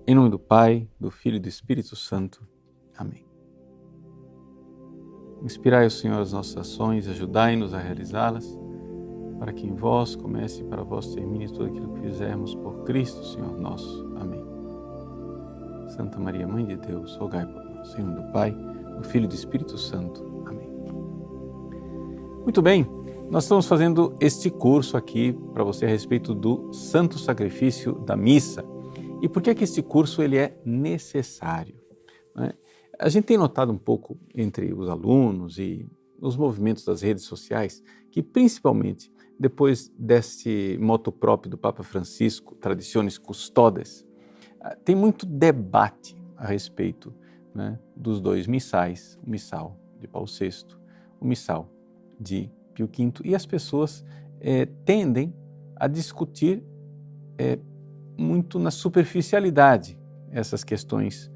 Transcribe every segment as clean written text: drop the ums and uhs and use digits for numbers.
Em nome do Pai, do Filho e do Espírito Santo. Amém. Inspirai o Senhor as nossas ações, ajudai-nos a realizá-las, para que em vós comece e para vós termine tudo aquilo que fizermos por Cristo, Senhor nosso. Amém. Santa Maria, Mãe de Deus, rogai por nós. Em nome do Pai, do Filho e do Espírito Santo. Amém. Muito bem, nós estamos fazendo este curso aqui para você a respeito do Santo Sacrifício da Missa. E por que este curso ele é necessário? Né? A gente tem notado um pouco entre os alunos e nos movimentos das redes sociais que, principalmente depois deste moto próprio do Papa Francisco, Traditionis Custodes, tem muito debate a respeito, né, dos dois missais, o missal de Paulo VI, o missal de Pio V, e as pessoas tendem a discutir muito na superficialidade essas questões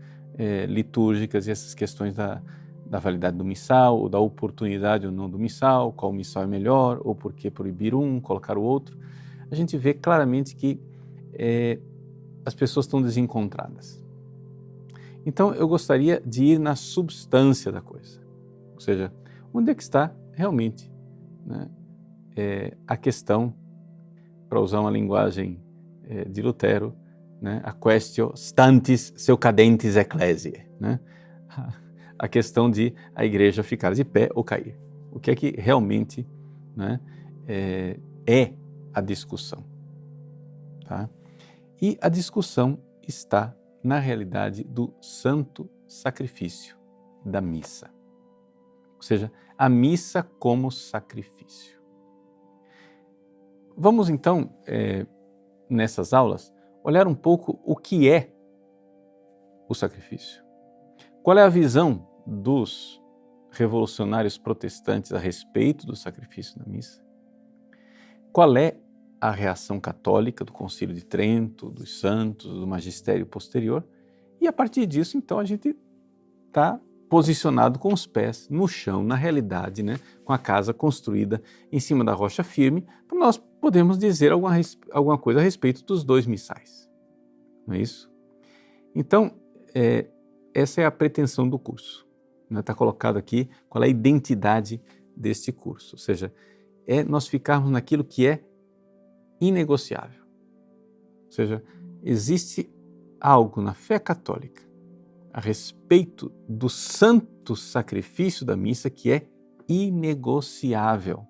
litúrgicas e essas questões da validade do missal, ou da oportunidade ou não do missal, qual missal é melhor, ou por que proibir um, colocar o outro. A gente vê claramente que as pessoas estão desencontradas. Então eu gostaria de ir na substância da coisa, ou seja, onde é que está realmente, né, a questão, para usar uma linguagem de Lutero, né, a quaestio stantis seu cadentes ecclesiae, né, a questão de a igreja ficar de pé ou cair. O que é que realmente, né, é a discussão. Tá? E a discussão está na realidade do santo sacrifício da missa. Ou seja, a missa como sacrifício. Vamos então, nessas aulas, olhar um pouco o que é o sacrifício. Qual é a visão dos revolucionários protestantes a respeito do sacrifício da missa? Qual é a reação católica do Concílio de Trento, dos santos, do magistério posterior? E a partir disso, então, a gente está posicionado com os pés no chão, na realidade, né, com a casa construída em cima da rocha firme, para nós podermos dizer alguma coisa a respeito dos dois missais. Não é isso? Então, essa é a pretensão do curso. Está colocado aqui qual é a identidade deste curso, ou seja, é nós ficarmos naquilo que é inegociável. Ou seja, existe algo na fé católica a respeito do santo sacrifício da missa que é inegociável.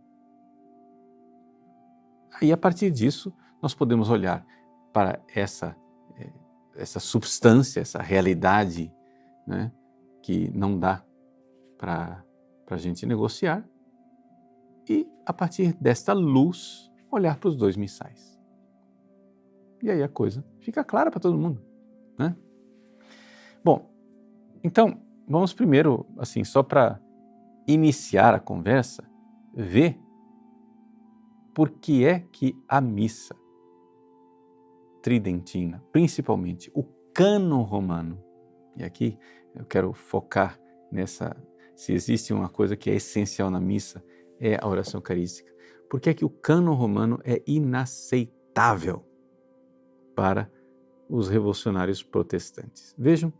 Aí, a partir disso, nós podemos olhar para essa substância, essa realidade, né, que não dá para a gente negociar, e, a partir desta luz, olhar para os dois missais. E aí a coisa fica clara para todo mundo, né? Bom, então, vamos primeiro, assim, só para iniciar a conversa, ver por que é que a missa tridentina, principalmente o cânon romano, e aqui eu quero focar nessa, se existe uma coisa que é essencial na missa, é a oração eucarística. Por que é que o cânon romano é inaceitável para os revolucionários protestantes? Vejam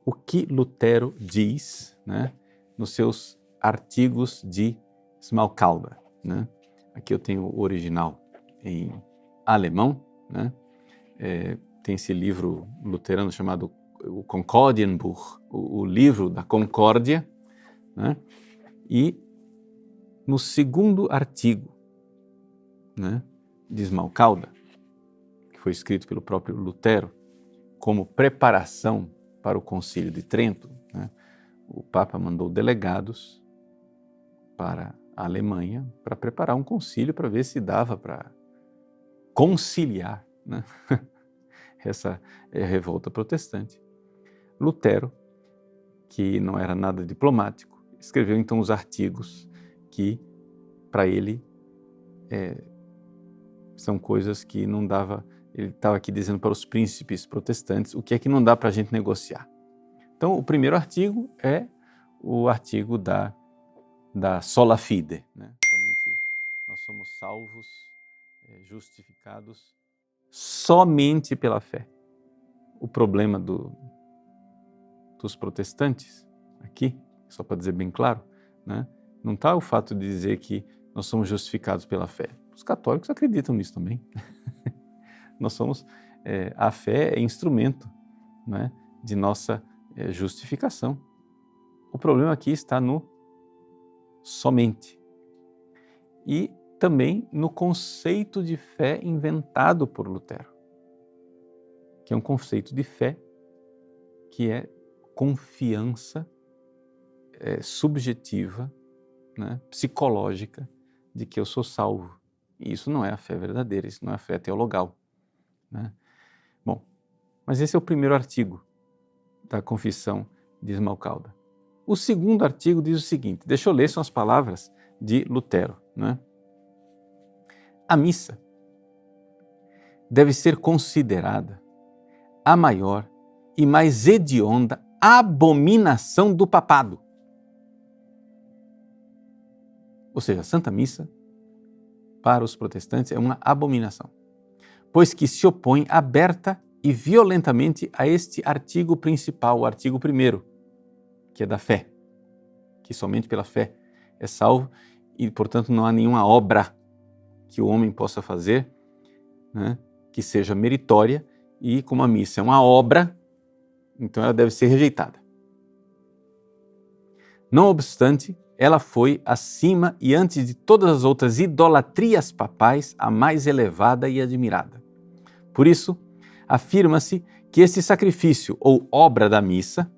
o que Lutero diz, né, nos seus artigos de Smalcalda, né? Aqui eu tenho o original em alemão, né? Tem esse livro luterano chamado o Concordienbuch, o livro da concórdia, né? E no segundo artigo, né, de Smalcalda, que foi escrito pelo próprio Lutero, como preparação para o Concílio de Trento, né, o Papa mandou delegados para a Alemanha para preparar um concílio para ver se dava para conciliar, né, essa revolta protestante. Lutero, que não era nada diplomático, escreveu então os artigos que, para ele, são coisas que não dava. Ele estava aqui dizendo para os príncipes protestantes o que é que não dá para a gente negociar. Então, o primeiro artigo é o artigo da sola fide, né? Somente nós somos salvos, justificados somente pela fé. o problema dos protestantes aqui, só para dizer bem claro, né? Não está o fato de dizer que nós somos justificados pela fé. Os católicos acreditam nisso também. Nós somos, a fé é instrumento, né, de nossa justificação. O problema aqui está no somente. E também no conceito de fé inventado por Lutero, que é um conceito de fé que é confiança subjetiva, né, psicológica, de que eu sou salvo. E isso não é a fé verdadeira, isso não é a fé teologal, né? Bom, mas esse é o primeiro artigo da Confissão de Esmalcalda. O segundo artigo diz o seguinte, deixa eu ler, são as palavras de Lutero, né? A missa deve ser considerada a maior e mais hedionda abominação do papado. Ou seja, a Santa Missa, para os protestantes, é uma abominação, pois que se opõe aberta e violentamente a este artigo principal, o artigo 1º, que é da fé, que somente pela fé é salvo e, portanto, não há nenhuma obra que o homem possa fazer, né, que seja meritória, e como a missa é uma obra, então ela deve ser rejeitada. Não obstante, ela foi, acima e antes de todas as outras idolatrias papais, a mais elevada e admirada. Por isso, afirma-se que este sacrifício ou obra da missa,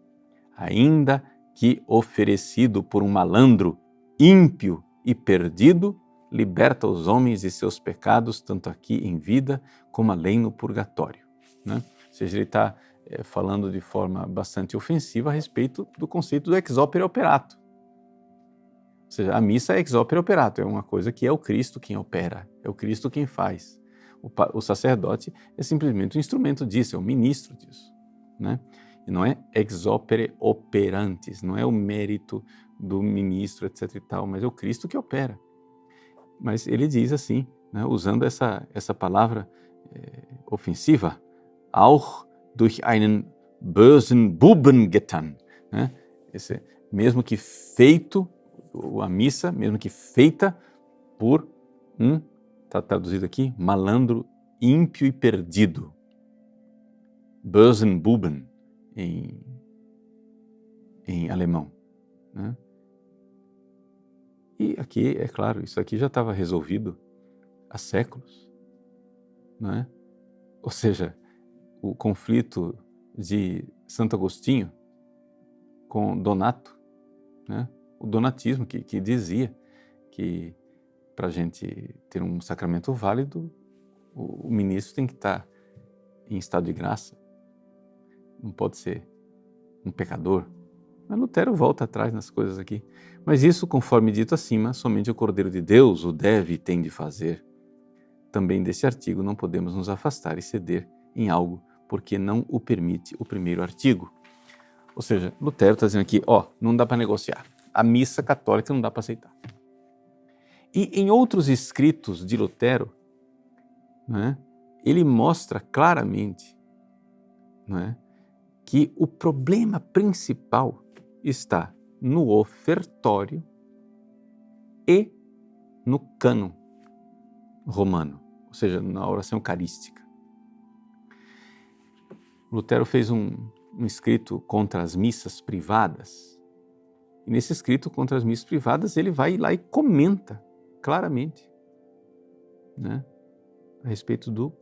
ainda que oferecido por um malandro ímpio e perdido, liberta os homens de seus pecados, tanto aqui em vida como além no purgatório, né? Ou seja, ele está falando de forma bastante ofensiva a respeito do conceito do ex opere operato. Ou seja, a missa é ex opere operato, é uma coisa que é o Cristo quem opera, é o Cristo quem faz. O sacerdote é simplesmente um instrumento disso, é um ministro disso, né? E não é ex opere operantes, não é o mérito do ministro, etc. e tal, mas é o Cristo que opera. Mas ele diz assim, né, usando essa palavra ofensiva, auch durch einen bösen Buben getan, né? Mesmo que feito, a missa, mesmo que feita por está traduzido aqui, malandro, ímpio e perdido. Bösen Buben, em alemão, né? E aqui, é claro, isso aqui já estava resolvido há séculos, não é? Ou seja, o conflito de Santo Agostinho com Donato, né? O donatismo que dizia que para a gente ter um sacramento válido, o ministro tem que estar em estado de graça, não pode ser um pecador. Mas Lutero volta atrás nas coisas aqui. Mas isso, conforme dito acima, somente o Cordeiro de Deus o deve e tem de fazer. Também desse artigo não podemos nos afastar e ceder em algo, porque não o permite o primeiro artigo. Ou seja, Lutero está dizendo aqui, não dá para negociar. A missa católica não dá para aceitar. E em outros escritos de Lutero, né, ele mostra claramente, né, que o problema principal está no ofertório e no cânon romano, ou seja, na oração eucarística. Lutero fez um escrito contra as missas privadas, e nesse escrito contra as missas privadas ele vai lá e comenta claramente, né, a respeito do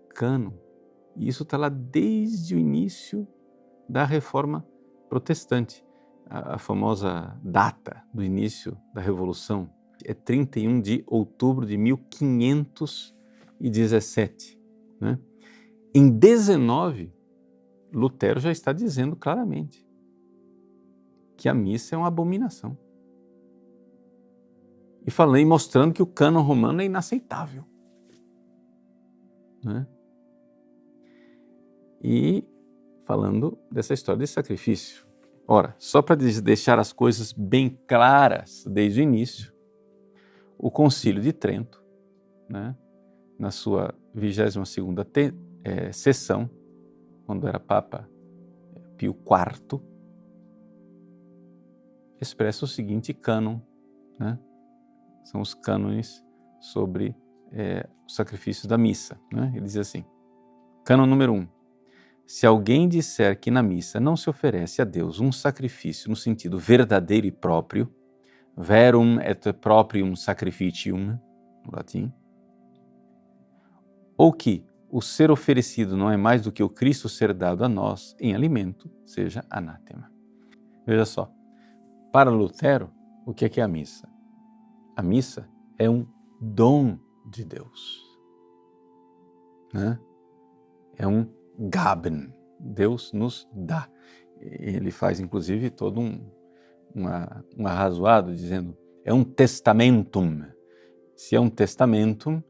cânon. E isso está lá desde o início da Reforma Protestante. A famosa data do início da Revolução é 31 de outubro de 1517. Né? Em 19, Lutero já está dizendo claramente que a missa é uma abominação. E falando e mostrando que o cânon romano é inaceitável. Né? E falando dessa história de sacrifício. Ora, só para deixar as coisas bem claras desde o início, o Concílio de Trento, né, na sua 22ª sessão, quando era Papa Pio IV, expressa o seguinte cânon, né? São os cânones sobre o sacrifício da missa. Né? Ele diz assim, cânon número 1. Se alguém disser que na missa não se oferece a Deus um sacrifício no sentido verdadeiro e próprio, verum et proprium sacrificium, no latim, ou que o ser oferecido não é mais do que o Cristo ser dado a nós em alimento, seja anátema. Veja só, para Lutero, o que é a missa? A missa é um dom de Deus. Né? É um Gaben. Deus nos dá. Ele faz, inclusive, todo um arrazoado, dizendo, é um testamentum. Se é um testamentum,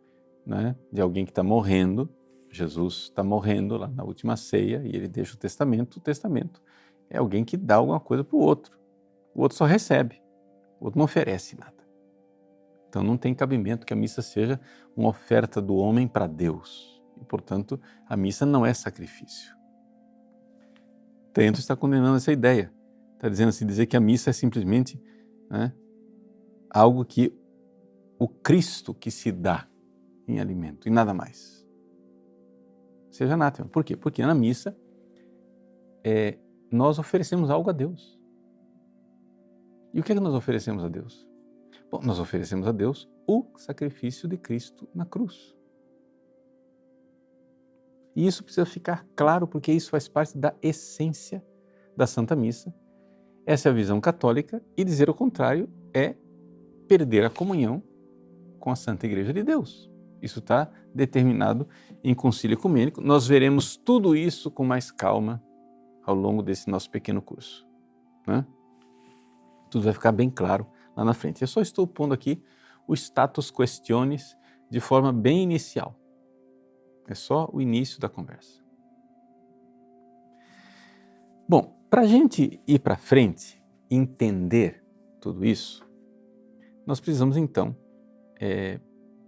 né, de alguém que está morrendo, Jesus está morrendo lá na última ceia e ele deixa o testamento é alguém que dá alguma coisa para o outro só recebe, o outro não oferece nada. Então não tem cabimento que a missa seja uma oferta do homem para Deus e, portanto, a missa não é sacrifício. Trento está condenando essa ideia, está dizendo assim, dizer que a missa é simplesmente, né, algo que o Cristo que se dá em alimento e nada mais. Seja anátema. Por quê? Porque na missa nós oferecemos algo a Deus. E o que é que nós oferecemos a Deus? Bom, nós oferecemos a Deus o sacrifício de Cristo na cruz. E isso precisa ficar claro, porque isso faz parte da essência da Santa Missa. Essa é a visão católica, e dizer o contrário é perder a comunhão com a Santa Igreja de Deus. Isso está determinado em Concílio Ecumênico. Nós veremos tudo isso com mais calma ao longo desse nosso pequeno curso. Né? Tudo vai ficar bem claro lá na frente. Eu só estou pondo aqui o status questiones de forma bem inicial. É só o início da conversa. Bom, para a gente ir para frente e entender tudo isso, nós precisamos então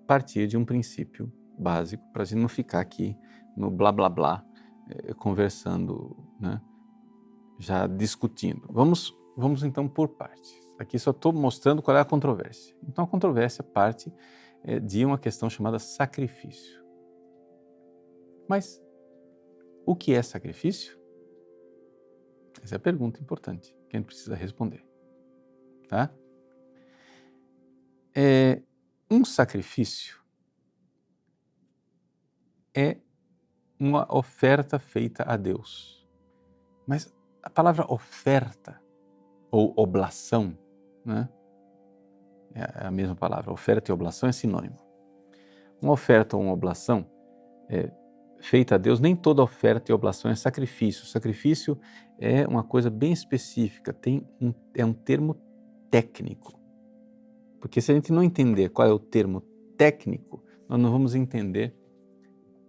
partir de um princípio básico para a gente não ficar aqui no blá blá blá, conversando, né, já discutindo. Vamos então por partes. Aqui só estou mostrando qual é a controvérsia. Então a controvérsia parte de uma questão chamada sacrifício. Mas o que é sacrifício? Essa é a pergunta importante que a gente precisa responder. Tá? Um sacrifício é uma oferta feita a Deus. Mas a palavra oferta ou oblação, né, é a mesma palavra. Oferta e oblação é sinônimo. Uma oferta ou uma oblação feita a Deus, nem toda oferta e oblação é sacrifício. Sacrifício é uma coisa bem específica, é um termo técnico. Porque se a gente não entender qual é o termo técnico, nós não vamos entender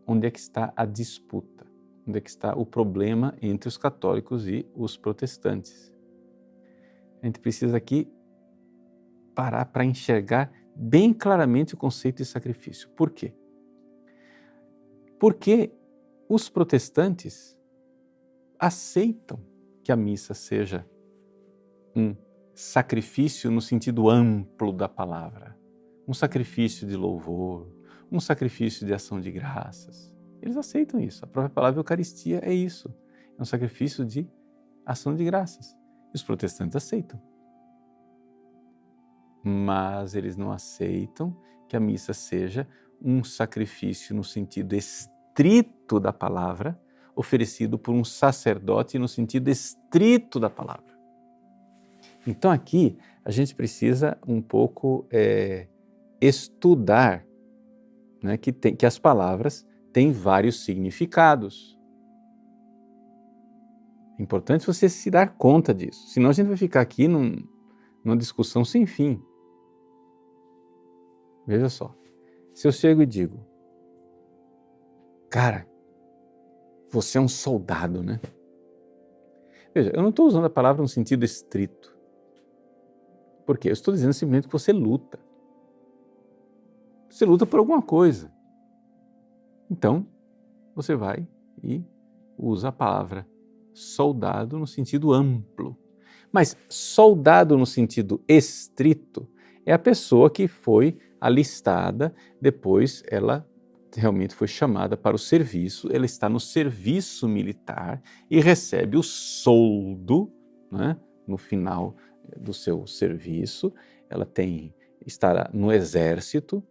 onde é que está a disputa, onde é que está o problema entre os católicos e os protestantes. A gente precisa aqui parar para enxergar bem claramente o conceito de sacrifício. Por quê? Porque os protestantes aceitam que a missa seja um sacrifício no sentido amplo da palavra, um sacrifício de louvor, um sacrifício de ação de graças. Eles aceitam isso. A própria palavra Eucaristia é isso. É um sacrifício de ação de graças. E os protestantes aceitam. Mas eles não aceitam que a missa seja um sacrifício no sentido estrito da palavra, oferecido por um sacerdote no sentido estrito da palavra. Então aqui a gente precisa um pouco estudar, né, que as palavras têm vários significados. É importante você se dar conta disso, senão a gente vai ficar aqui numa discussão sem fim. Veja só, se eu chego e digo, cara, você é um soldado, né? Veja, eu não estou usando a palavra no sentido estrito. Por quê? Eu estou dizendo simplesmente que você luta. Você luta por alguma coisa. Então, você vai e usa a palavra soldado no sentido amplo. Mas soldado no sentido estrito é a pessoa que foi alistada, depois ela realmente foi chamada para o serviço, ela está no serviço militar e recebe o soldo, né, no final do seu serviço. Ela está no exército,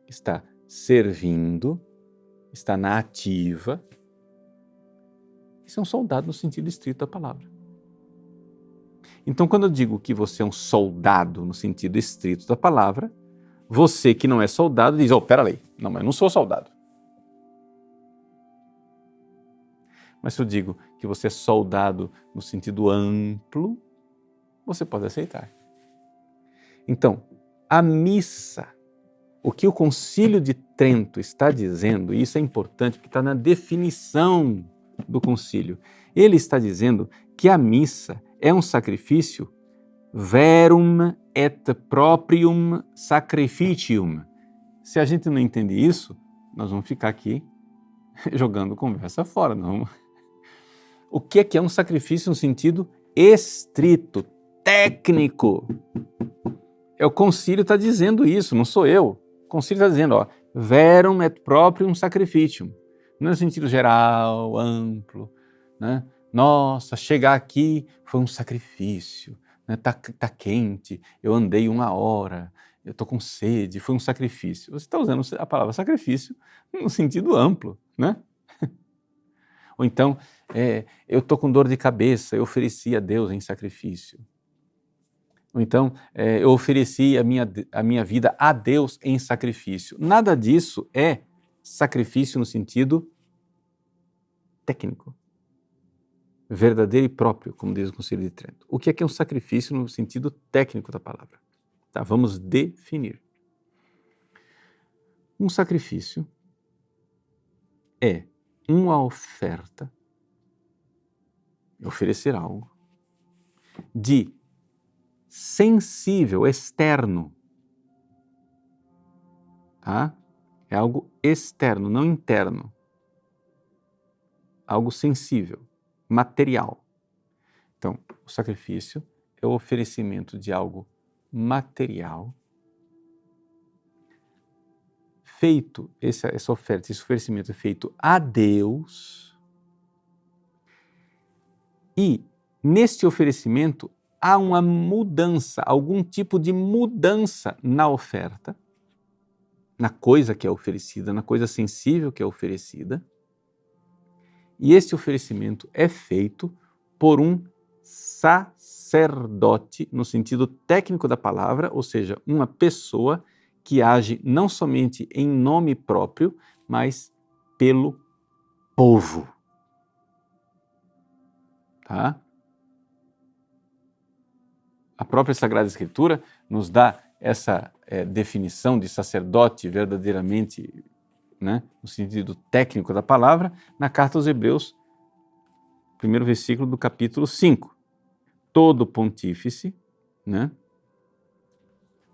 está servindo, está na ativa. Isso é um soldado no sentido estrito da palavra. Então, quando eu digo que você é um soldado no sentido estrito da palavra, você que não é soldado diz, peraí, não, mas eu não sou soldado. Mas se eu digo que você é soldado no sentido amplo, você pode aceitar. Então, a missa, o que o Concílio de Trento está dizendo, e isso é importante porque está na definição do concílio, ele está dizendo que a missa é um sacrifício verum et proprium sacrificium. Se a gente não entende isso, nós vamos ficar aqui jogando conversa fora. Não. O que é um sacrifício no sentido estrito, técnico? O concílio está dizendo isso, não sou eu. O concílio está dizendo, verum et proprium sacrificium. Não no sentido geral, amplo, né? Nossa, chegar aqui foi um sacrifício, né? Tá quente, eu andei 1 hora, eu estou com sede, foi um sacrifício. Você está usando a palavra sacrifício no sentido amplo, né? Ou então, eu estou com dor de cabeça, eu ofereci a Deus em sacrifício. Ou então, eu ofereci a minha vida a Deus em sacrifício. Nada disso é sacrifício no sentido técnico, verdadeiro e próprio, como diz o Concílio de Trento. O que é um sacrifício no sentido técnico da palavra? Tá, vamos definir. Um sacrifício é uma oferta, oferecer algo, de sensível, externo, tá? É algo externo, não interno. Algo sensível, material. Então, o sacrifício é o oferecimento de algo material, feito, essa oferta, esse oferecimento é feito a Deus, e neste oferecimento há uma mudança, algum tipo de mudança na oferta, na coisa que é oferecida, na coisa sensível que é oferecida, e esse oferecimento é feito por um sacerdote, no sentido técnico da palavra, ou seja, uma pessoa que age não somente em nome próprio, mas pelo povo. Tá? A própria Sagrada Escritura nos dá essa definição de sacerdote verdadeiramente, né, no sentido técnico da palavra, na Carta aos Hebreus, primeiro versículo do capítulo 5. Todo pontífice, né,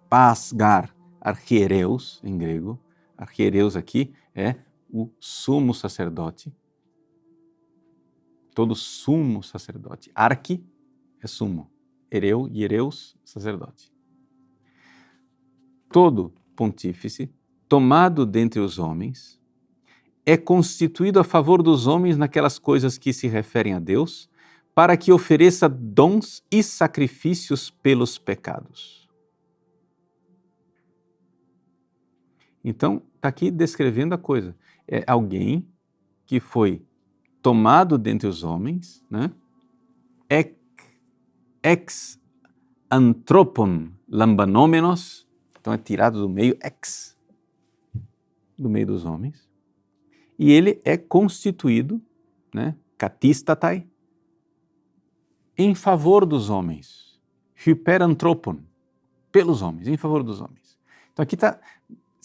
pasgar archiereus, em grego, archiereus aqui é o sumo sacerdote, todo sumo sacerdote, arqui é sumo, ereu, hiereus, sacerdote. Todo pontífice, tomado dentre os homens, é constituído a favor dos homens naquelas coisas que se referem a Deus, para que ofereça dons e sacrifícios pelos pecados. Então, está aqui descrevendo a coisa. É alguém que foi tomado dentre os homens, né? Ex anthropon lambanomenos, então é tirado do meio, do meio dos homens, e ele é constituído, né, katistatai, em favor dos homens, hyperanthropon, pelos homens, em favor dos homens. Então aqui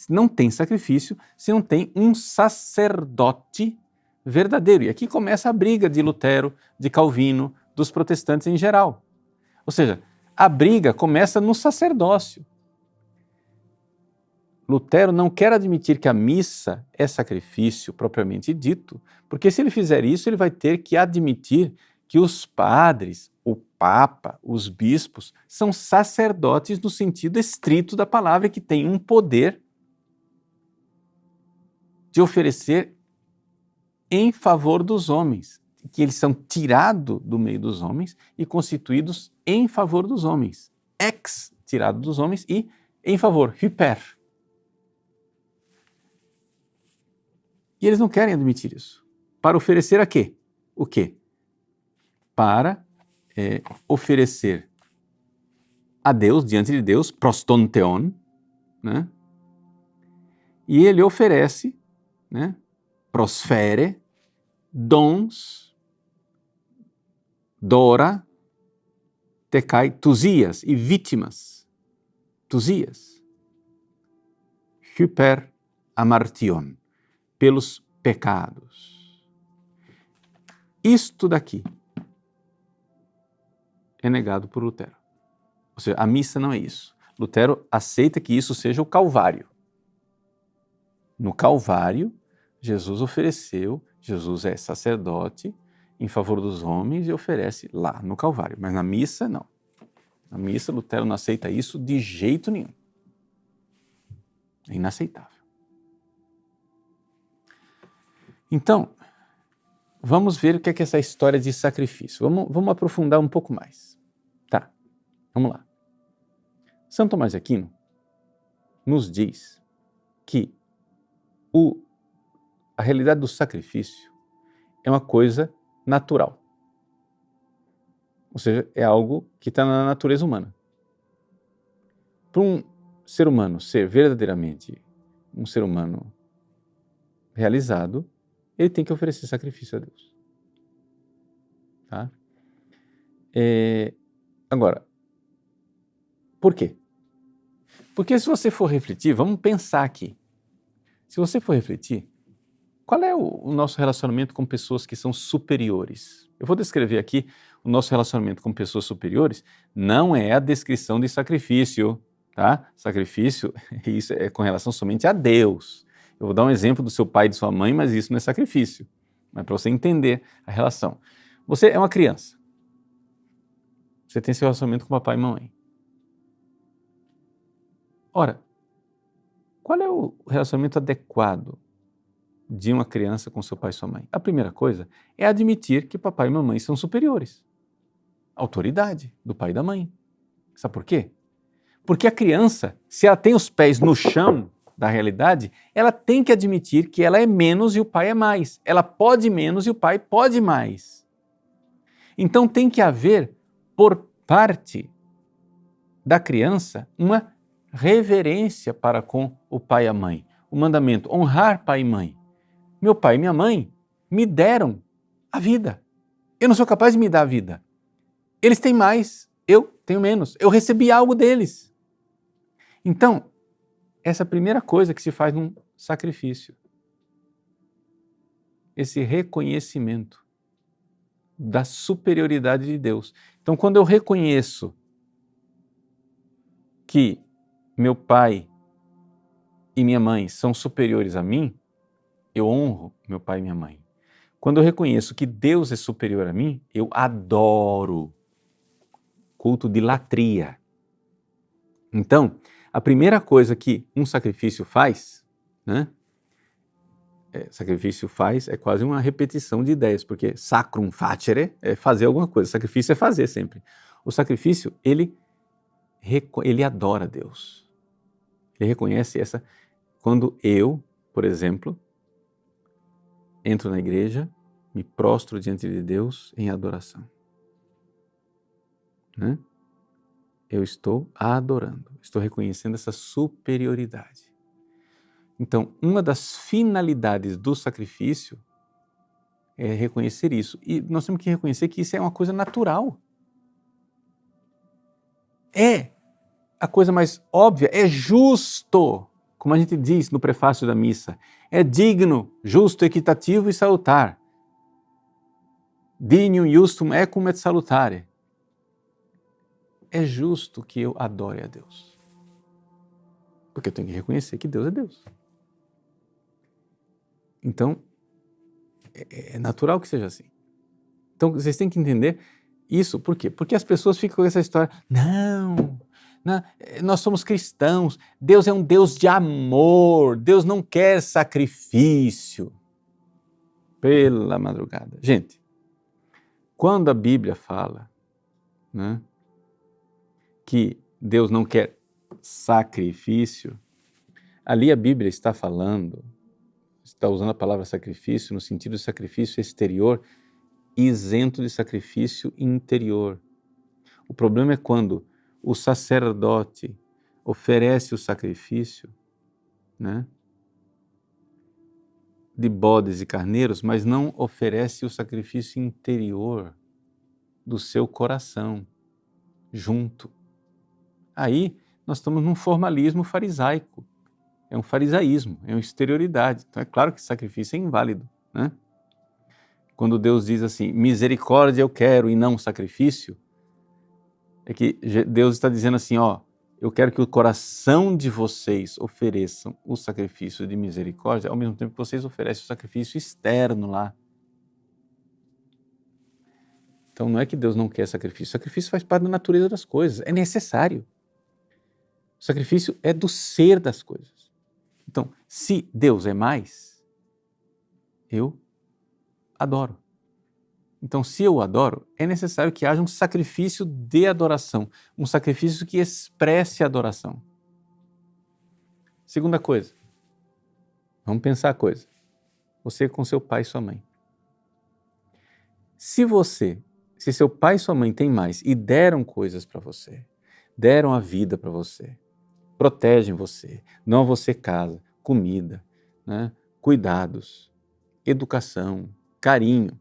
não tem sacrifício se não tem um sacerdote verdadeiro. E aqui começa a briga de Lutero, de Calvino, dos protestantes em geral. Ou seja, a briga começa no sacerdócio. Lutero não quer admitir que a missa é sacrifício propriamente dito, porque se ele fizer isso, ele vai ter que admitir que os padres, o Papa, os bispos, são sacerdotes no sentido estrito da palavra, que têm um poder de oferecer em favor dos homens, que eles são tirados do meio dos homens e constituídos em favor dos homens. Ex, tirado dos homens, e em favor, hyper. E eles não querem admitir isso. Para oferecer a quê? O quê? Para oferecer a Deus, diante de Deus, prostonteon, né? E ele oferece, né, prosfere, dons, dora, tecai, tusias e vítimas, tusias, hyper amartion, pelos pecados. Isto daqui é negado por Lutero. Ou seja, a missa não é isso. Lutero aceita que isso seja o Calvário. No Calvário, Jesus ofereceu, Jesus é sacerdote em favor dos homens e oferece lá no Calvário. Mas na missa, não. Na missa, Lutero não aceita isso de jeito nenhum. É inaceitável. Então, vamos ver o que é essa história de sacrifício. Vamos aprofundar um pouco mais. Tá, vamos lá. São Tomás de Aquino nos diz que a realidade do sacrifício é uma coisa natural. Ou seja, é algo que está na natureza humana. Para um ser humano ser verdadeiramente um ser humano realizado, ele tem que oferecer sacrifício a Deus. Tá? Agora, por quê? Porque se você for refletir, vamos pensar aqui. Se você for refletir, qual é o nosso relacionamento com pessoas que são superiores? Eu vou descrever aqui o nosso relacionamento com pessoas superiores, não é a descrição de sacrifício, tá? Sacrifício, isso é com relação somente a Deus. Eu vou dar um exemplo do seu pai e de sua mãe, mas isso não é sacrifício. Mas para você entender a relação. Você é uma criança. Você tem seu relacionamento com papai e mamãe. Ora, qual é o relacionamento adequado de uma criança com seu pai e sua mãe? A primeira coisa é admitir que papai e mamãe são superiores. Autoridade do pai e da mãe. Sabe por quê? Porque a criança, se ela tem os pés no chão da realidade, ela tem que admitir que ela é menos e o pai é mais. Ela pode menos e o pai pode mais. Então tem que haver, por parte da criança, uma reverência para com o pai e a mãe. O mandamento, honrar pai e mãe. Meu pai e minha mãe me deram a vida. Eu não sou capaz de me dar a vida. Eles têm mais, eu tenho menos. Eu recebi algo deles. Então, essa é a primeira coisa que se faz num sacrifício. Esse reconhecimento da superioridade de Deus. Então, quando eu reconheço que meu pai e minha mãe são superiores a mim, eu honro meu pai e minha mãe. Quando eu reconheço que Deus é superior a mim, eu adoro. Culto de latria. Então, a primeira coisa que um sacrifício faz, né? Sacrifício faz é quase uma repetição de ideias, porque sacrum facere é fazer alguma coisa, sacrifício é fazer sempre. O sacrifício, ele adora Deus. Ele reconhece essa... Quando eu, por exemplo, entro na igreja, me prostro diante de Deus em adoração. Né? Eu estou adorando, estou reconhecendo essa superioridade. Então, uma das finalidades do sacrifício é reconhecer isso. E nós temos que reconhecer que isso é uma coisa natural. É a coisa mais óbvia, é justo, como a gente diz no prefácio da missa, é digno, justo, equitativo e salutar. Dignum justum ecum et salutare. É justo que eu adore a Deus. Porque eu tenho que reconhecer que Deus é Deus. Então, é natural que seja assim. Então, vocês têm que entender isso. Por quê? Porque as pessoas ficam com essa história, não, nós somos cristãos, Deus é um Deus de amor, Deus não quer sacrifício. Pela madrugada. Gente, quando a Bíblia fala, né, que Deus não quer sacrifício, ali a Bíblia está falando, está usando a palavra sacrifício no sentido de sacrifício exterior, isento de sacrifício interior. O problema é quando o sacerdote oferece o sacrifício, né, de bodes e carneiros, mas não oferece o sacrifício interior do seu coração junto. Aí nós estamos num formalismo farisaico, é um farisaísmo, é uma exterioridade. Então é claro que sacrifício é inválido, né? Quando Deus diz assim, misericórdia eu quero e não sacrifício, é que Deus está dizendo assim, ó, eu quero que o coração de vocês ofereçam o sacrifício de misericórdia, ao mesmo tempo que vocês oferecem o sacrifício externo lá. Então não é que Deus não quer sacrifício, sacrifício faz parte da natureza das coisas, é necessário. O sacrifício é do ser das coisas. Então, se Deus é mais, eu adoro. Então, se eu adoro, é necessário que haja um sacrifício de adoração, um sacrifício que expresse a adoração. Segunda coisa, vamos pensar a coisa. Você com seu pai e sua mãe. Se seu pai e sua mãe têm mais e deram coisas para você, deram a vida para você, protegem você, dão a você casa, comida, né, cuidados, educação, carinho,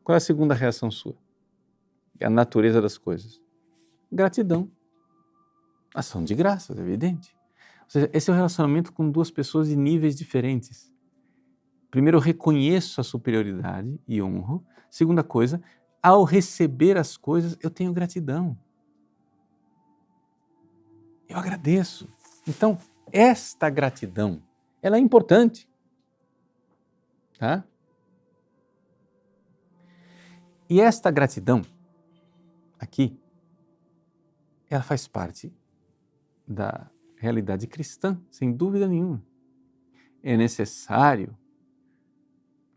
qual é a segunda reação sua? É a natureza das coisas. Gratidão. Ação de graças, é evidente. Ou seja, esse é um relacionamento com duas pessoas de níveis diferentes. Primeiro, eu reconheço a superioridade e honro. Segunda coisa, ao receber as coisas, eu tenho gratidão. Eu agradeço. Então, esta gratidão, ela é importante. Tá? E esta gratidão, aqui, ela faz parte da realidade cristã, sem dúvida nenhuma. É necessário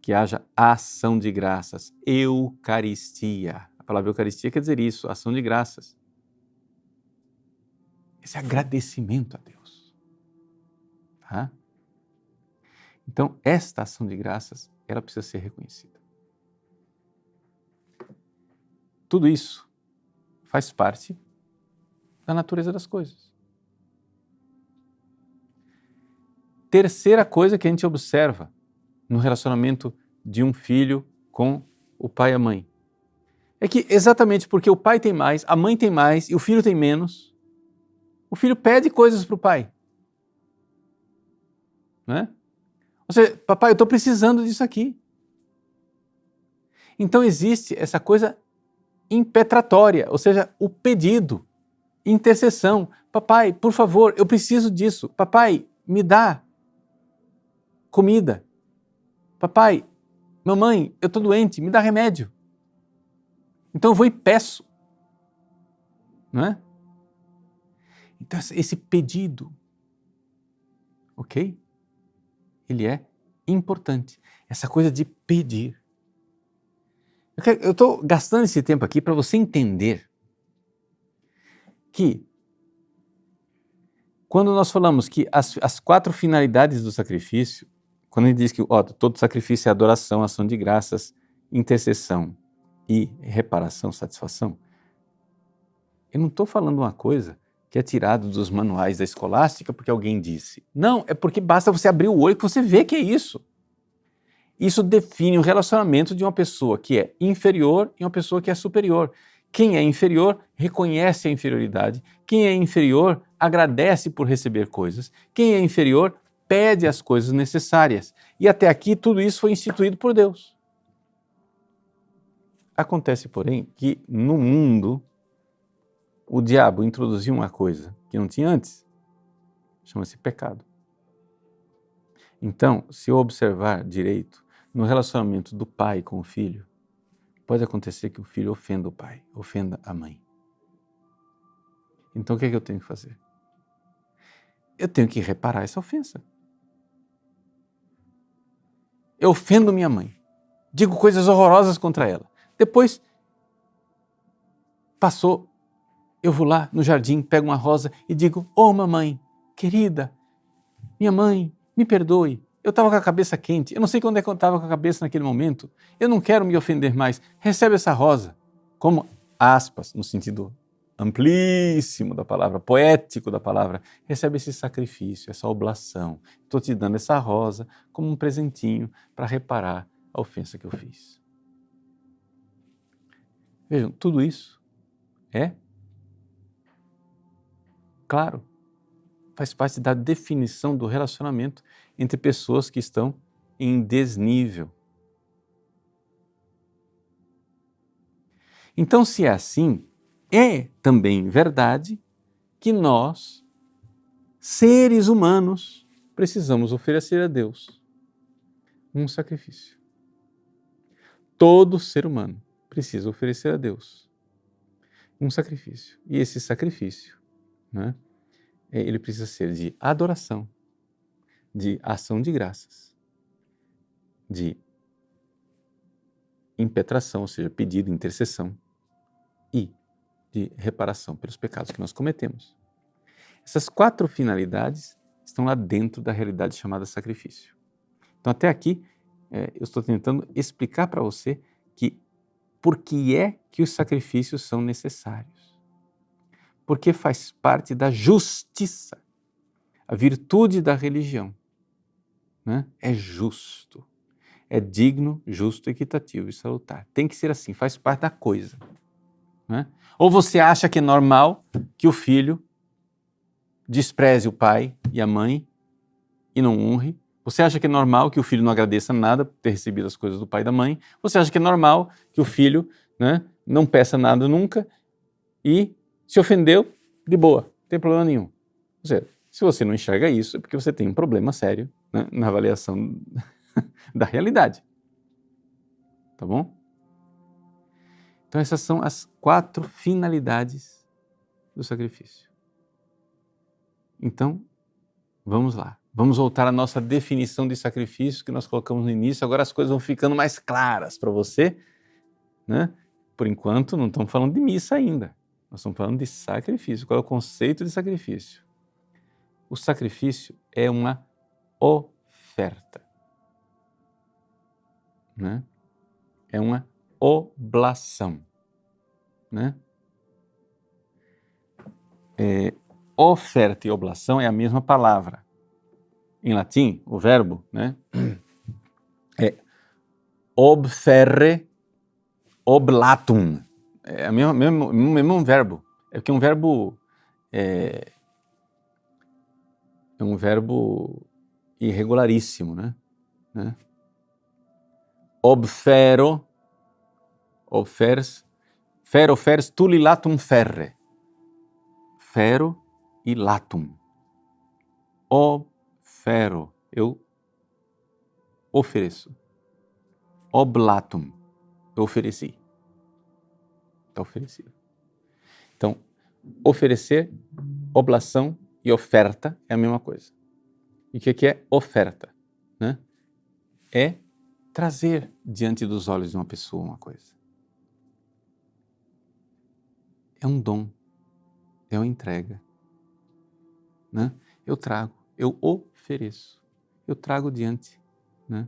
que haja ação de graças, Eucaristia. A palavra Eucaristia quer dizer isso, ação de graças. Esse agradecimento a Deus. Tá? Então, esta ação de graças, ela precisa ser reconhecida. Tudo isso faz parte da natureza das coisas. Terceira coisa que a gente observa no relacionamento de um filho com o pai e a mãe é que exatamente porque o pai tem mais, a mãe tem mais e o filho tem menos, o filho pede coisas para o pai. Né? Ou seja, papai, eu estou precisando disso aqui. Então existe essa coisa impetratória, ou seja, o pedido, intercessão. Papai, por favor, eu preciso disso. Papai, me dá comida. Papai, mamãe, eu estou doente, me dá remédio. Então eu vou e peço. Não é? Então esse pedido, ok? Ele é importante. Essa coisa de pedir. Eu estou gastando esse tempo aqui para você entender que quando nós falamos que as 4 finalidades do sacrifício, quando a gente diz que todo sacrifício é adoração, ação de graças, intercessão e reparação, satisfação, eu não estou falando uma coisa que é tirado dos manuais da escolástica porque alguém disse. Não, é porque basta você abrir o olho que você vê que é isso. Isso define o relacionamento de uma pessoa que é inferior e uma pessoa que é superior. Quem é inferior reconhece a inferioridade. Quem é inferior agradece por receber coisas. Quem é inferior pede as coisas necessárias. E até aqui tudo isso foi instituído por Deus. Acontece, porém, que no mundo o diabo introduziu uma coisa que não tinha antes, chama-se pecado. Então, se eu observar direito, no relacionamento do pai com o filho, pode acontecer que o filho ofenda o pai, ofenda a mãe. Então, o que é que eu tenho que fazer? Eu tenho que reparar essa ofensa. Eu ofendo minha mãe, digo coisas horrorosas contra ela. Depois, passou, eu vou lá no jardim, pego uma rosa e digo: "Oh, mamãe, querida, minha mãe, me perdoe. Eu estava com a cabeça quente, eu não sei quando é que eu estava com a cabeça naquele momento. Eu não quero me ofender mais. Recebe essa rosa." Como aspas, no sentido amplíssimo da palavra, poético da palavra, recebe esse sacrifício, essa oblação. Estou te dando essa rosa como um presentinho para reparar a ofensa que eu fiz. Vejam, tudo isso é, claro, faz parte da definição do relacionamento entre pessoas que estão em desnível. Então, se é assim, é também verdade que nós, seres humanos, precisamos oferecer a Deus um sacrifício. Todo ser humano precisa oferecer a Deus um sacrifício. E esse sacrifício, né, ele precisa ser de adoração, de ação de graças, de impetração, ou seja, pedido, intercessão, e de reparação pelos pecados que nós cometemos. Essas 4 finalidades estão lá dentro da realidade chamada sacrifício. Então, até aqui, eu estou tentando explicar para você que por que é que os sacrifícios são necessários. Porque faz parte da justiça, a virtude da religião, né? É justo, é digno, justo, equitativo e salutar. Tem que ser assim, faz parte da coisa, né? Ou você acha que é normal que o filho despreze o pai e a mãe e não honre? Você acha que é normal que o filho não agradeça nada por ter recebido as coisas do pai e da mãe? Você acha que é normal que o filho, né, não peça nada nunca e se ofendeu, de boa, não tem problema nenhum? Ou seja, se você não enxerga isso, é porque você tem um problema sério, né, na avaliação da realidade. Tá bom? Então essas são as 4 finalidades do sacrifício. Então, vamos lá. Vamos voltar à nossa definição de sacrifício que nós colocamos no início. Agora as coisas vão ficando mais claras para você, né? Por enquanto, não estamos falando de missa ainda. Nós estamos falando de sacrifício. Qual é o conceito de sacrifício? O sacrifício é uma oferta, né? É uma oblação, né? Oferta e oblação é a mesma palavra. Em latim, o verbo, né, é obferre oblatum. É o mesmo verbo. É que um verbo é um verbo irregularíssimo, né? Obfero, oferes tuli latum ferre. Fero e latum. Ofero, eu ofereço. Oblatum, eu ofereci. Está oferecido. Então, oferecer, oblação e oferta é a mesma coisa. E o que é oferta? Né? É trazer diante dos olhos de uma pessoa uma coisa. É um dom, é uma entrega. Né? Eu trago, eu ofereço, eu trago diante, né,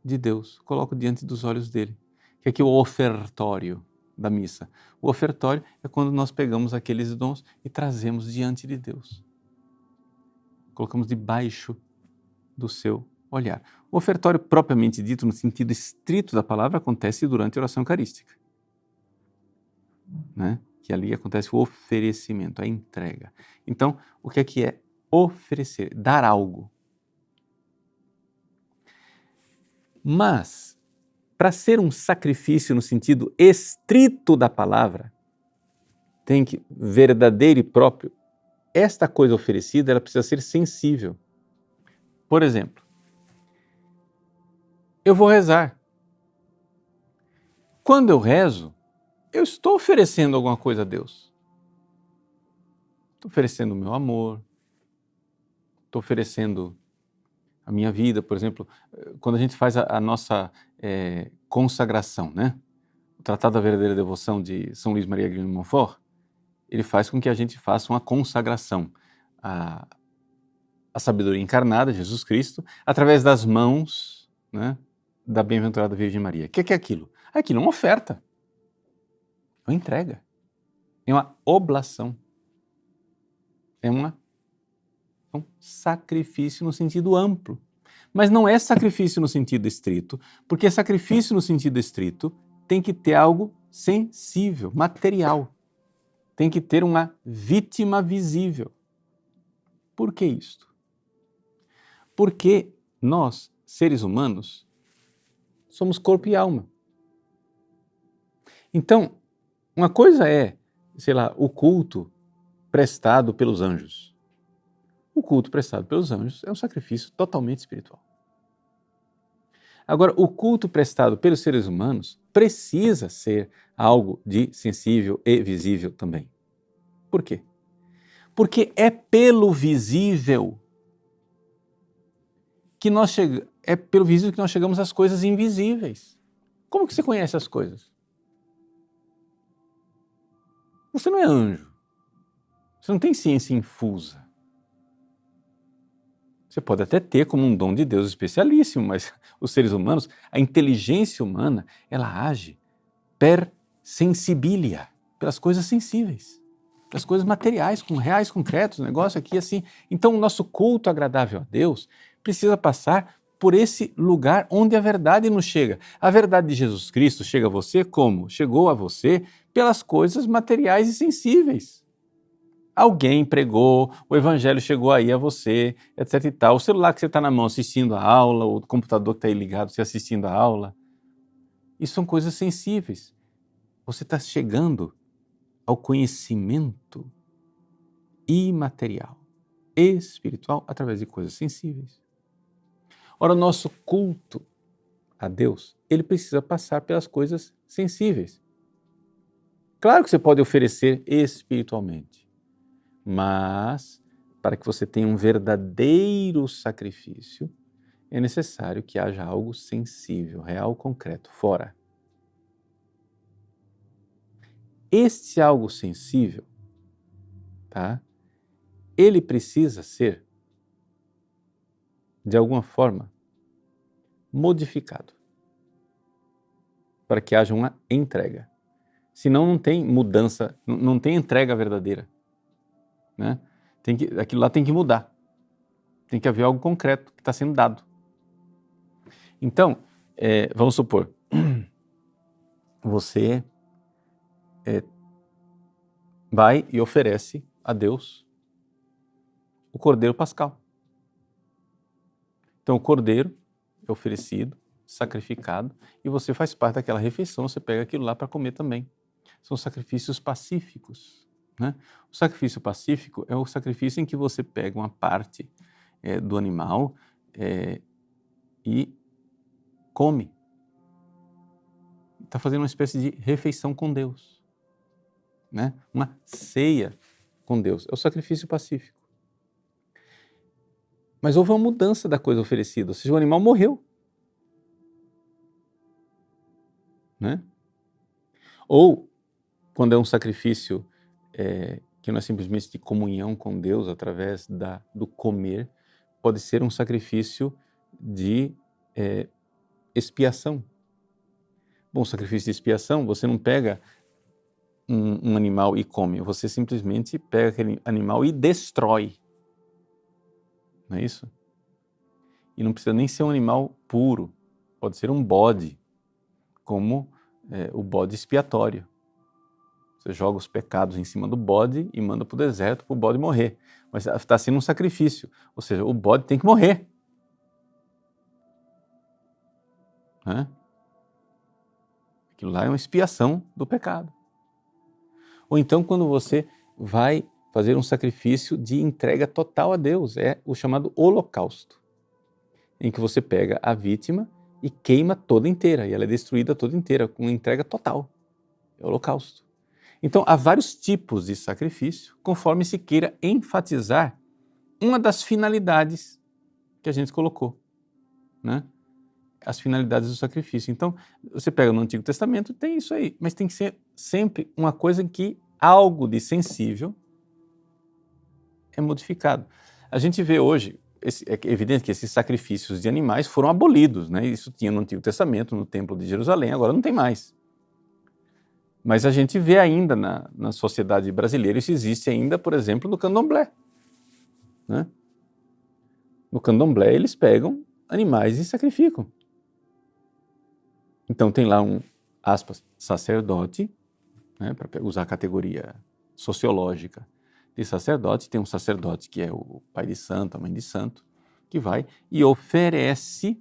de Deus, coloco diante dos olhos dele. Que é aqui o ofertório da missa. O ofertório é quando nós pegamos aqueles dons e trazemos diante de Deus. Colocamos debaixo do seu olhar. O ofertório propriamente dito, no sentido estrito da palavra, acontece durante a oração eucarística, né? Que ali acontece o oferecimento, a entrega. Então, o que é oferecer? Dar algo. Mas, para ser um sacrifício no sentido estrito da palavra, tem que, verdadeiro e próprio, esta coisa oferecida, ela precisa ser sensível. Por exemplo, eu vou rezar. Quando eu rezo, eu estou oferecendo alguma coisa a Deus. Estou oferecendo o meu amor, estou oferecendo a minha vida, por exemplo, quando a gente faz a nossa consagração, né? O Tratado da Verdadeira Devoção de São Luís Maria Grignion de Montfort, ele faz com que a gente faça uma consagração à sabedoria encarnada, Jesus Cristo, através das mãos, né, da bem-aventurada Virgem Maria. O que é aquilo? Aquilo é uma oferta, é uma entrega, é uma oblação, é um sacrifício no sentido amplo. Mas não é sacrifício no sentido estrito, porque sacrifício no sentido estrito tem que ter algo sensível, material. Tem que ter uma vítima visível. Por que isto? Porque nós, seres humanos, somos corpo e alma. Então, uma coisa é, sei lá, o culto prestado pelos anjos. O culto prestado pelos anjos é um sacrifício totalmente espiritual. Agora, o culto prestado pelos seres humanos precisa ser algo de sensível e visível também. Por quê? Porque é pelo visível que nós chegamos às coisas invisíveis. Como que você conhece as coisas? Você não é anjo. Você não tem ciência infusa. Você pode até ter como um dom de Deus especialíssimo, mas os seres humanos, a inteligência humana, ela age per sensibilia, pelas coisas sensíveis, pelas coisas materiais, com reais concretos, um negócio aqui assim. Então o nosso culto agradável a Deus precisa passar por esse lugar onde a verdade nos chega. A verdade de Jesus Cristo chega a você como? Chegou a você pelas coisas materiais e sensíveis. Alguém pregou, o evangelho chegou aí a você, etc e tal. O celular que você está na mão assistindo a aula, o computador que está aí ligado, você assistindo a aula. Isso são coisas sensíveis. Você está chegando ao conhecimento imaterial, espiritual, através de coisas sensíveis. Ora, o nosso culto a Deus, ele precisa passar pelas coisas sensíveis. Claro que você pode oferecer espiritualmente, mas para que você tenha um verdadeiro sacrifício, é necessário que haja algo sensível, real, concreto, fora. Este algo sensível, tá? Ele precisa ser, de alguma forma, modificado para que haja uma entrega. Senão não tem mudança, não tem entrega verdadeira. Né? Aquilo lá tem que mudar. Tem que haver algo concreto que está sendo dado. Então, vamos supor, você vai e oferece a Deus o Cordeiro Pascal. Então, o Cordeiro é oferecido, sacrificado, e você faz parte daquela refeição, você pega aquilo lá para comer também. São sacrifícios pacíficos. Né? O sacrifício pacífico é o sacrifício em que você pega uma parte do animal e come. Está fazendo uma espécie de refeição com Deus. Né? Uma ceia com Deus. É o sacrifício pacífico. Mas houve uma mudança da coisa oferecida, ou seja, o animal morreu. Né? Ou, quando é um sacrifício que não é simplesmente de comunhão com Deus através do comer, pode ser um sacrifício de expiação. Bom, sacrifício de expiação, você não pega um animal e come, você simplesmente pega aquele animal e destrói. Não é isso? E não precisa nem ser um animal puro, pode ser um bode, como o bode expiatório. Você joga os pecados em cima do bode e manda para o deserto para o bode morrer. Mas está sendo um sacrifício, ou seja, o bode tem que morrer. Né? Aquilo lá é uma expiação do pecado. Ou então quando você vai fazer um sacrifício de entrega total a Deus, é o chamado holocausto, em que você pega a vítima e queima toda inteira, e ela é destruída toda inteira, com entrega total, é o holocausto. Então, há vários tipos de sacrifício, conforme se queira enfatizar uma das finalidades que a gente colocou, né? As finalidades do sacrifício. Então, você pega no Antigo Testamento, tem isso aí, mas tem que ser sempre uma coisa em que algo de sensível é modificado. A gente vê hoje, é evidente que esses sacrifícios de animais foram abolidos, né? Isso tinha no Antigo Testamento, no Templo de Jerusalém, agora não tem mais. Mas a gente vê ainda na sociedade brasileira, isso existe ainda, por exemplo, no candomblé, né? No candomblé, eles pegam animais e sacrificam. Então tem lá um, aspas, sacerdote, né, para usar a categoria sociológica de sacerdote, tem um sacerdote que é o pai de santo, a mãe de santo, que vai e oferece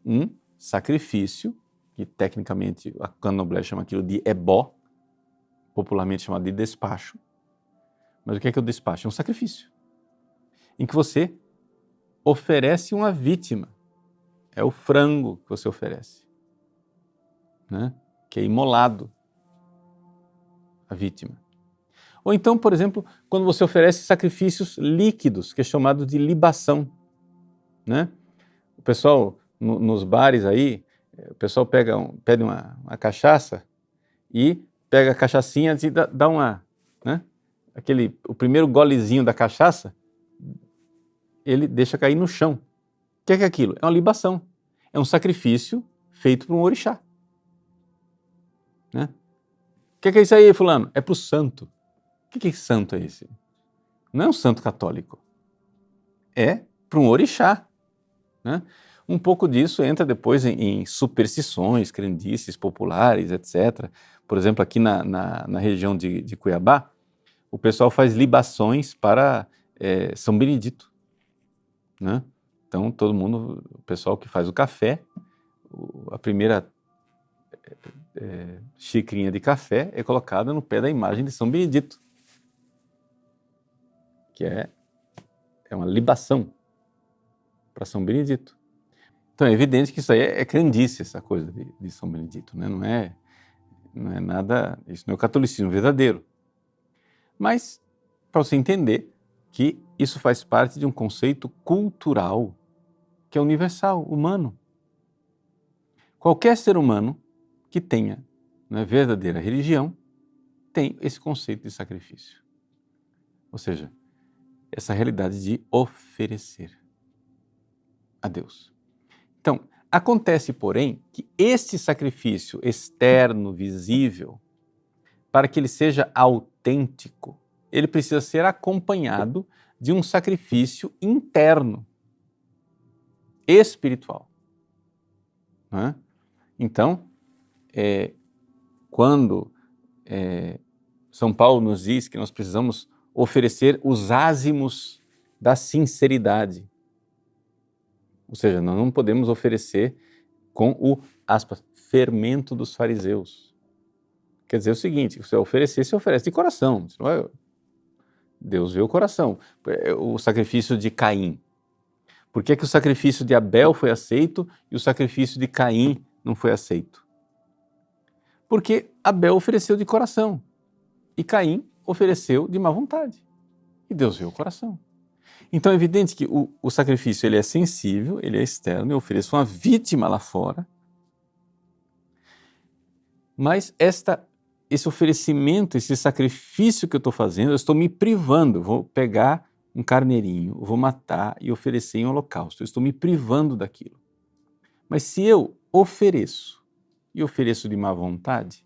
um sacrifício, que tecnicamente a candomblé chama aquilo de ebó, popularmente chamado de despacho. Mas o que é o despacho? É um sacrifício, em que você oferece uma vítima. É o frango que você oferece, né? Que é imolado a vítima. Ou então, por exemplo, quando você oferece sacrifícios líquidos, que é chamado de libação, né? O pessoal, nos bares aí, o pessoal pede uma cachaça e pega a cachaçinha e dá uma, né? O primeiro golezinho da cachaça, ele deixa cair no chão. O que é aquilo? É uma libação. É um sacrifício feito por um orixá, né? O que é isso aí, fulano? É para o santo. O que santo é esse? Não é um santo católico. É para um orixá, né? Um pouco disso entra depois em superstições, crendices populares, etc. Por exemplo, aqui na região de Cuiabá, o pessoal faz libações para São Benedito, né? Então, todo mundo, o pessoal que faz o café, a primeira xicrinha de café é colocada no pé da imagem de São Benedito, que é uma libação para São Benedito. Então é evidente que isso aí é crendice, essa coisa de São Benedito, né? Não é nada, isso não é o catolicismo verdadeiro. Mas, para você entender que isso faz parte de um conceito cultural que é universal, humano. Qualquer ser humano que tenha, né, verdadeira religião tem esse conceito de sacrifício. Ou seja, essa realidade de oferecer a Deus. Então, acontece, porém, que este sacrifício externo, visível, para que ele seja autêntico, ele precisa ser acompanhado de um sacrifício interno, espiritual, né? Então, quando São Paulo nos diz que nós precisamos oferecer os ázimos da sinceridade, ou seja, nós não podemos oferecer com o, aspas, fermento dos fariseus. Quer dizer o seguinte, você oferecer, você oferece de coração. Deus vê o coração. O sacrifício de Caim. Por que o sacrifício de Abel foi aceito e o sacrifício de Caim não foi aceito? Porque Abel ofereceu de coração e Caim ofereceu de má vontade. E Deus vê o coração. Então é evidente que o sacrifício ele é sensível, ele é externo, eu ofereço uma vítima lá fora, mas esse oferecimento, esse sacrifício que eu estou fazendo, eu estou me privando, vou pegar um carneirinho, vou matar e oferecer em holocausto, eu estou me privando daquilo. Mas se eu ofereço, e ofereço de má vontade,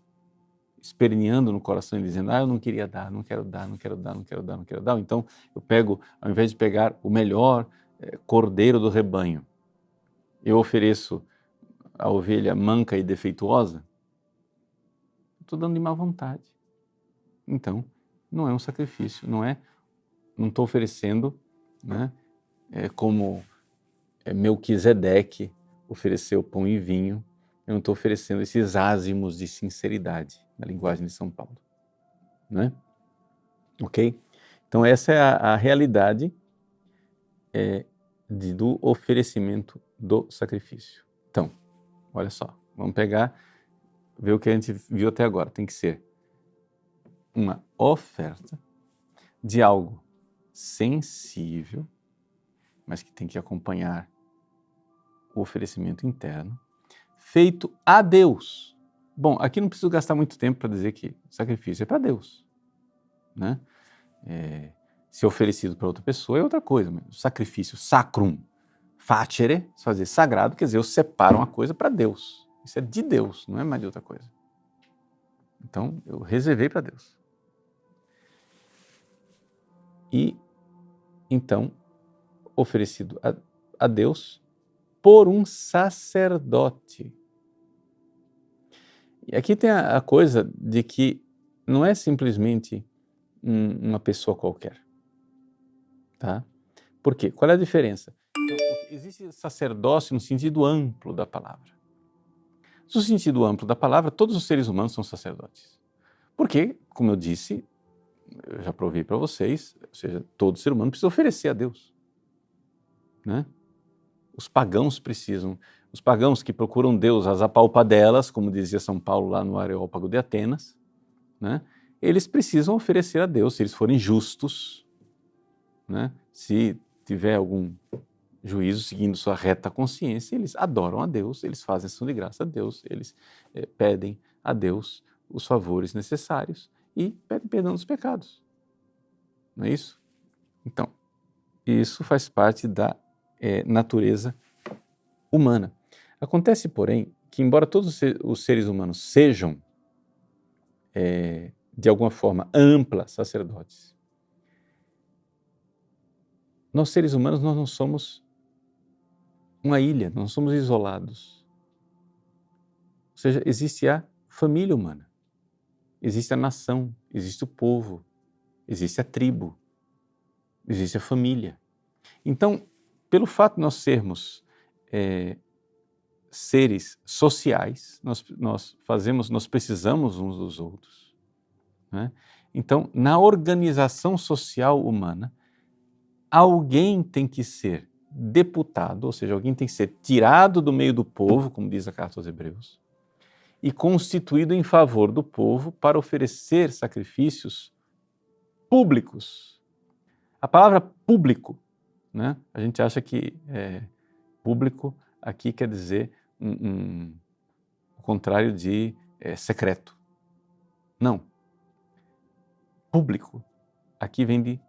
esperneando no coração e dizendo, eu não queria dar, não quero dar, não quero dar, não quero dar, não quero dar. Então eu pego, ao invés de pegar o melhor cordeiro do rebanho, eu ofereço a ovelha manca e defeituosa, estou dando de má vontade. Então não é um sacrifício, não estou oferecendo, né, como Melquisedeque ofereceu pão e vinho, eu não estou oferecendo esses ázimos de sinceridade, na linguagem de São Paulo, né? Ok? Então essa é a realidade do oferecimento do sacrifício. Então, olha só, vamos ver o que a gente viu até agora. Tem que ser uma oferta de algo sensível, mas que tem que acompanhar o oferecimento interno, feito a Deus. Bom, aqui não preciso gastar muito tempo para dizer que sacrifício é para Deus, né? Se oferecido para outra pessoa é outra coisa, mas o sacrifício sacrum facere, se fazer sagrado, quer dizer, eu separo uma coisa para Deus. Isso é de Deus, não é mais de outra coisa. Então, eu reservei para Deus. E, então, oferecido a Deus por um sacerdote. E aqui tem a coisa de que não é simplesmente uma pessoa qualquer. Tá? Por quê? Qual é a diferença? Então, existe sacerdócio no sentido amplo da palavra. No sentido amplo da palavra, todos os seres humanos são sacerdotes. Porque, como eu disse, eu já provei para vocês, ou seja, todo ser humano precisa oferecer a Deus. Né? Os pagãos que procuram Deus às apalpadelas, como dizia São Paulo lá no Areópago de Atenas, né? Eles precisam oferecer a Deus, se eles forem justos, né? Se tiver algum juízo seguindo sua reta consciência, eles adoram a Deus, eles fazem ação de graça a Deus, eles pedem a Deus os favores necessários e pedem perdão dos pecados. Não é isso? Então, isso faz parte da natureza humana. Acontece, porém, que embora todos os seres humanos sejam, de alguma forma, ampla sacerdotes, nós seres humanos nós não somos uma ilha, não somos isolados. Ou seja, existe a família humana, existe a nação, existe o povo, existe a tribo, existe a família. Então, pelo fato de nós sermos seres sociais, nós precisamos uns dos outros, né? Então, na organização social humana, alguém tem que ser deputado, ou seja, alguém tem que ser tirado do meio do povo, como diz a carta aos Hebreus, e constituído em favor do povo para oferecer sacrifícios públicos. A palavra público, né? A gente acha que público aqui quer dizer o contrário de secreto. Não. Público aqui vem de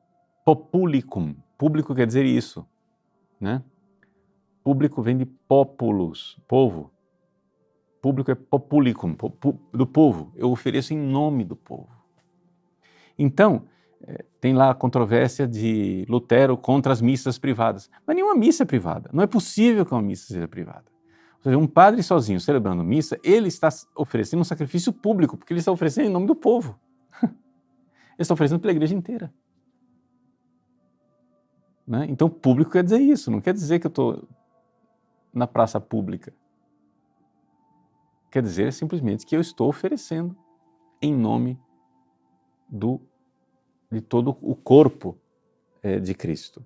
populicum. Público quer dizer isso, né? Público vem de populus, povo. Público é populicum, do povo. Eu ofereço em nome do povo. Então, tem lá a controvérsia de Lutero contra as missas privadas. Mas nenhuma missa é privada. Não é possível que uma missa seja privada. Ou seja, um padre sozinho celebrando missa, ele está oferecendo um sacrifício público, porque ele está oferecendo em nome do povo. Ele está oferecendo pela igreja inteira. Né? Então, público quer dizer isso, não quer dizer que eu estou na praça pública. Quer dizer simplesmente que eu estou oferecendo em nome de todo o corpo de Cristo.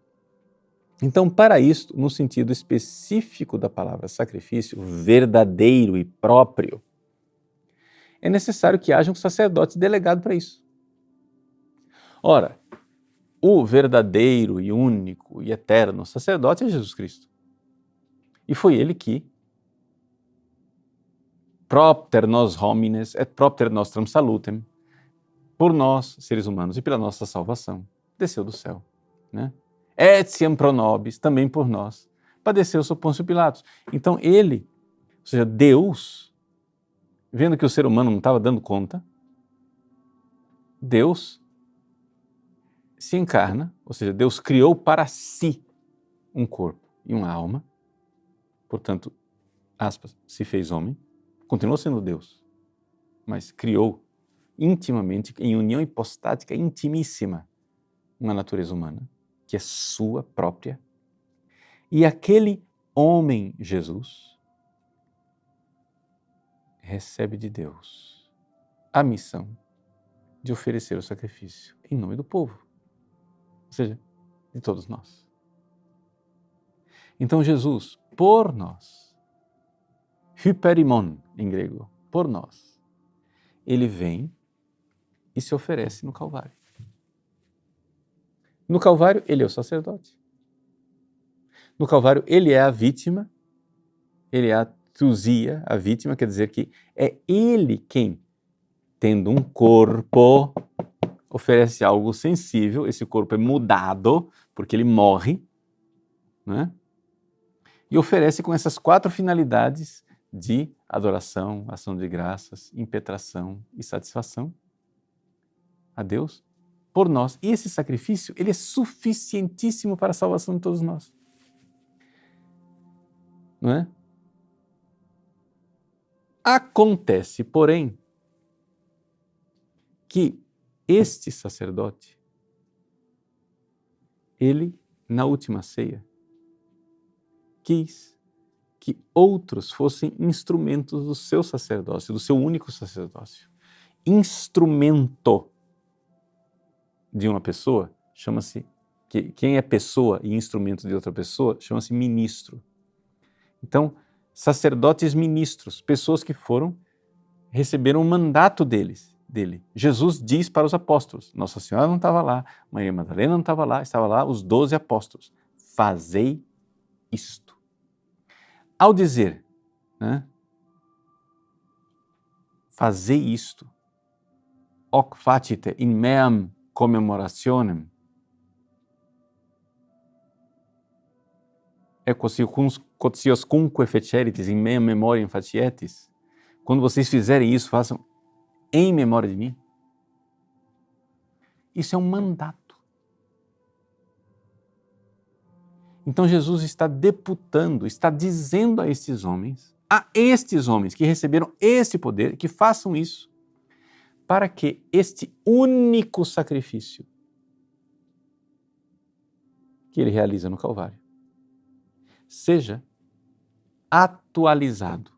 Então, para isto, no sentido específico da palavra sacrifício, verdadeiro e próprio, é necessário que haja um sacerdote delegado para isso. Ora, o verdadeiro e único e eterno sacerdote é Jesus Cristo. E foi ele que, propter nos homines et propter nostrum salutem, por nós, seres humanos, e pela nossa salvação, desceu do céu. Né? Etiam pro nobis, também por nós, padeceu sob Pôncio Pilatos. Então ele, ou seja, Deus, vendo que o ser humano não estava dando conta, Deus se encarna, ou seja, Deus criou para si um corpo e uma alma, portanto, aspas, se fez homem, continuou sendo Deus, mas criou intimamente, em união hipostática intimíssima, uma natureza humana, que é sua própria. E aquele homem, Jesus, recebe de Deus a missão de oferecer o sacrifício em nome do povo. ou seja, de todos nós. Então Jesus, por nós, hyperimon em grego, por nós, ele vem e se oferece no Calvário. No Calvário, ele é o sacerdote. No Calvário, ele é a vítima, ele é a thusia, a vítima, quer dizer que é ele quem, tendo um corpo, oferece algo sensível, esse corpo é mudado, porque ele morre, né? E oferece com essas 4 finalidades de adoração, ação de graças, impetração e satisfação a Deus por nós. E esse sacrifício, ele é suficientíssimo para a salvação de todos nós. Não é? Acontece, porém, que este sacerdote, ele, na última ceia, quis que outros fossem instrumentos do seu sacerdócio, do seu único sacerdócio. Instrumento de uma pessoa chama-se, quem é pessoa e instrumento de outra pessoa chama-se ministro. Então, sacerdotes ministros, pessoas que receberam o mandato dele. Jesus diz para os apóstolos, Nossa Senhora não estava lá, Maria Madalena não estava lá os 12 apóstolos, fazei isto. Ao dizer, né, fazei isto, hoc facite in meam commemorationem, quotioscunque feceritis in meam memoriam facietis, quando vocês fizerem isso, façam em memória de mim. Isso é um mandato. Então Jesus está deputando, está dizendo a estes homens que receberam este poder, que façam isso, para que este único sacrifício que ele realiza no Calvário seja atualizado.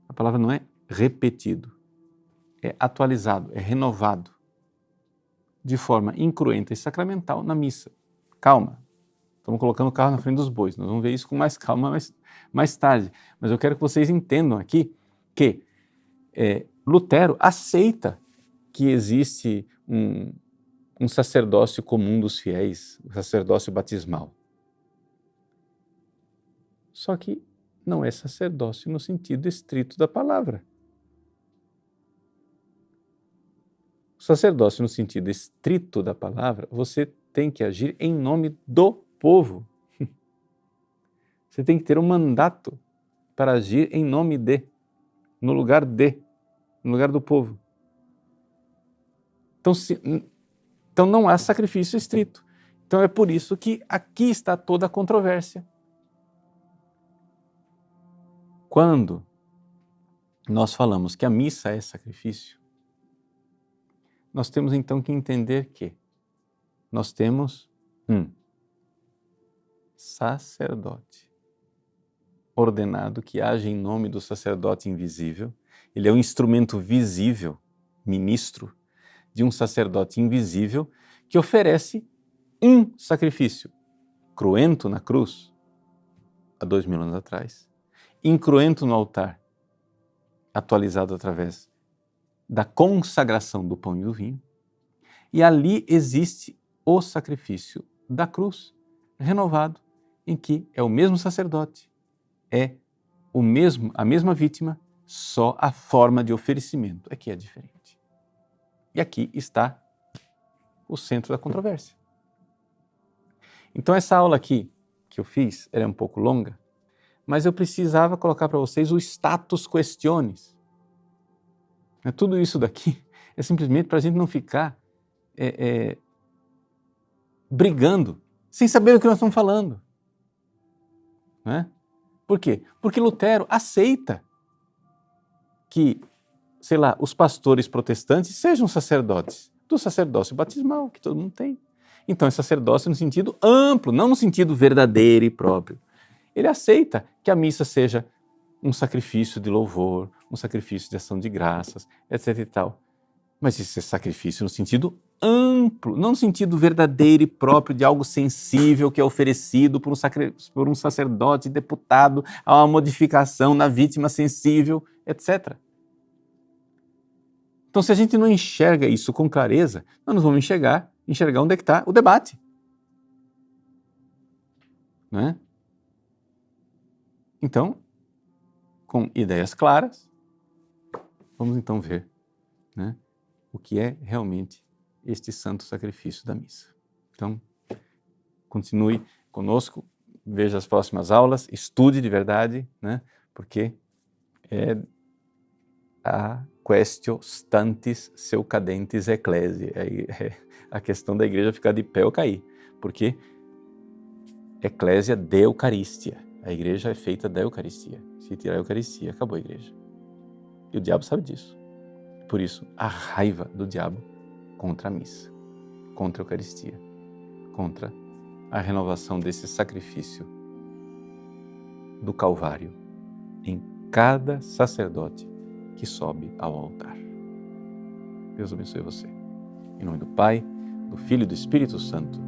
A palavra não é repetido, é atualizado, é renovado, de forma incruenta e sacramental na missa. Calma, estamos colocando o carro na frente dos bois, nós vamos ver isso com mais calma mais tarde. Mas eu quero que vocês entendam aqui que Lutero aceita que existe um sacerdócio comum dos fiéis, o sacerdócio batismal. Só que não é sacerdócio no sentido estrito da palavra. O sacerdócio no sentido estrito da palavra, você tem que agir em nome do povo. Você tem que ter um mandato para agir em nome no lugar do povo. Então não há sacrifício estrito. Então é por isso que aqui está toda a controvérsia. Quando nós falamos que a missa é sacrifício, nós temos então que entender que nós temos um sacerdote ordenado que age em nome do sacerdote invisível. Ele é um instrumento visível, ministro, de um sacerdote invisível que oferece um sacrifício cruento na cruz, há 2000 anos atrás, incruento no altar, atualizado através da consagração do pão e do vinho, e ali existe o sacrifício da cruz, renovado, em que é o mesmo sacerdote, é a mesma vítima, só a forma de oferecimento é que é diferente. E aqui está o centro da controvérsia. Então essa aula aqui que eu fiz, ela é um pouco longa, mas eu precisava colocar para vocês o status questiones. Tudo isso daqui é simplesmente para a gente não ficar brigando, sem saber o que nós estamos falando. Né? Por quê? Porque Lutero aceita que, sei lá, os pastores protestantes sejam sacerdotes do sacerdócio batismal, que todo mundo tem. Então é sacerdócio no sentido amplo, não no sentido verdadeiro e próprio. Ele aceita que a missa seja um sacrifício de louvor, um sacrifício de ação de graças, etc. e tal. Mas isso é sacrifício no sentido amplo, não no sentido verdadeiro e próprio de algo sensível que é oferecido por um sacerdote deputado a uma modificação na vítima sensível, etc. Então, se a gente não enxerga isso com clareza, nós não vamos enxergar onde é que está o debate. Não é? Então, com ideias claras, vamos então ver, né, o que é realmente este santo sacrifício da missa. Então, continue conosco, veja as próximas aulas, estude de verdade, né, porque é a quaestio stantis seu cadentes ecclesiae, é a questão da igreja ficar de pé ou cair, porque eclésia de Eucarístia, a igreja é feita da Eucaristia. Se tirar a Eucaristia, acabou a igreja. E o diabo sabe disso. Por isso, a raiva do diabo contra a missa, contra a Eucaristia, contra a renovação desse sacrifício do Calvário em cada sacerdote que sobe ao altar. Deus abençoe você. Em nome do Pai, do Filho e do Espírito Santo.